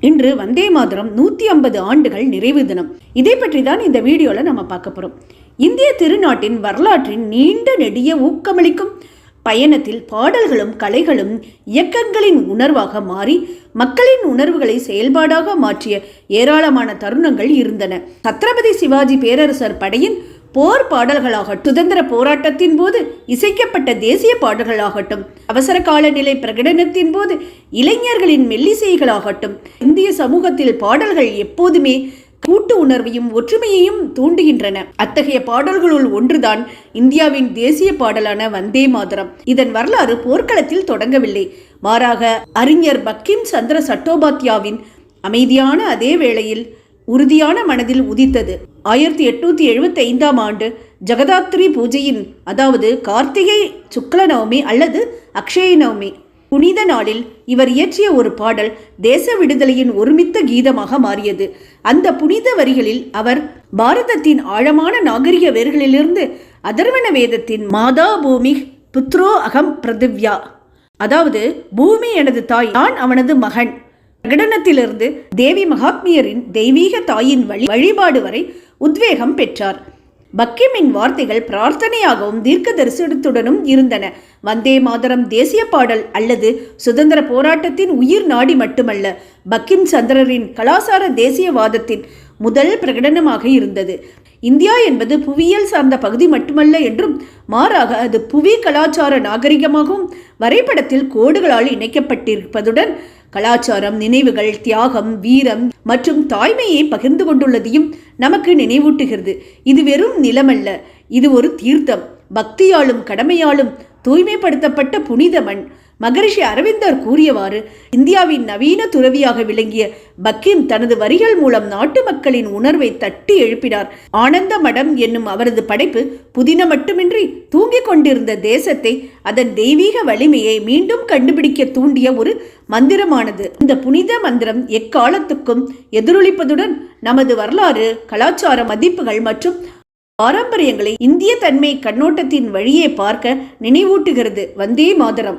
இன்று வந்தே மாதரம் 150 ஆண்டுகள் நிறைவு தினம். இதை பற்றி தான் இந்த வீடியோல நம்ம பார்க்க போறோம். இந்திய திருநாட்டின் வரலாற்றின் நீண்ட நெடிய ஊக்கமளிக்கும் பயணத்தில் பாடல்களும் கலைகளும் இயக்கங்களின் உணர்வாக மாறி மக்களின் உணர்வுகளை செயல்பாடாக மாற்றிய ஏராளமான தருணங்கள் இருந்தன. சத்ரபதி சிவாஜி பேரரசர் படையின் போர் பாடல்களாகட்டும், சுதந்திர போராட்டத்தின் போது இசைக்கப்பட்ட தேசிய பாடல்களாகட்டும், அவசர கால நிலை பிரகடனத்தின் போது இளைஞர்களின் மெல்லிசைகளாகட்டும், இந்திய சமூகத்தில் பாடல்கள் எப்போதுமே கூட்டு உணர்வையும் ஒற்றுமையையும் தூண்டுகின்றன. அத்தகைய பாடல்களுள் ஒன்றுதான் இந்தியாவின் தேசிய பாடலான வந்தே மாதரம். இதன் வரலாறு போர்க்களத்தில் தொடங்கவில்லை, மாறாக அறிஞர் பங்கிம் சந்திர சட்டோபாத்யாவின் அமைதியான அதே வேளையில் உறுதியான மனதில் உதித்தது. 1875ஆம் ஆண்டு ஜகதாத்ரி பூஜையின், அதாவது கார்த்திகை சுக்ல நவமி அல்லது அக்ஷய நவமி புனித நாளில் இவர் இயற்றிய ஒரு பாடல் தேச விடுதலையின் ஒருமித்த கீதமாக மாறியது. அந்த புனித வரிகளில் அவர் பாரதத்தின் ஆழமான நாகரிக வேர்களிலிருந்து அதர்வண வேதத்தின் மாதா பூமி புத்ரோ அகம் பிரதிவ்யா, அதாவது பூமி எனது தாய், நான் அவனது மகன் பிரகடனத்திலிருந்து தேவி மகாத்மியரின் தெய்வீக தாயின் வழிபாடு வரை உத்வேகம் பெற்றார். பக்கிமின் வார்த்தைகள் பிரார்த்தனையாகவும் தீர்க்க தரிசனத்துடனும் இருந்தன. வந்தே மாதரம் தேசிய பாடல் அல்லது சுதந்திர போராட்டத்தின் உயிர் நாடி மட்டுமல்ல, பக்கிம் சந்திரரின் கலாசார தேசியவாதத்தின் முதல் பிரகடனமாக இருந்தது. இந்தியா என்பது புவியியல் சார்ந்த பகுதி மட்டுமல்ல என்றும், மாறாக அது புவி கலாச்சார நாகரிகமாகவும் வரைபடத்தில் கோடுகளால் இணைக்கப்பட்டிருப்பதுடன் கலாச்சாரம், நினைவுகள், தியாகம், வீரம் மற்றும் தாய்மையை பகிர்ந்து கொண்டுள்ளதையும் நமக்கு நினைவூட்டுகிறது. இது வெறும் நிலமல்ல, இது ஒரு தீர்த்தம், பக்தியாலும் கடமையாலும் தூய்மைப்படுத்தப்பட்ட புனித மண். மகரிஷி அரவிந்தர் கூறியவாறு இந்தியாவின் நவீன துறவியாக விளங்கிய பக்கிம் தனது வரிகள் மூலம் நாட்டு மக்களின் உணர்வை தட்டி எழுப்பினார். ஆனந்த மடம் என்னும் அவரது படைப்பு புதின மட்டுமின்றி தூங்கிக் கொண்டிருந்த தேசத்தை, அதன் தெய்வீக வலிமையை மீண்டும் கண்டுபிடிக்க தூண்டிய ஒரு மந்திரமானது. இந்த புனித மந்திரம் எக்காலத்துக்கும் எதிரொலிப்பதுடன் நமது வரலாறு, கலாச்சார மதிப்புகள் மற்றும் பாரம்பரியங்களை இந்திய தன்மை கண்ணோட்டத்தின் வழியே பார்க்க நினைவூட்டுகிறது. வந்தே மாதரம்.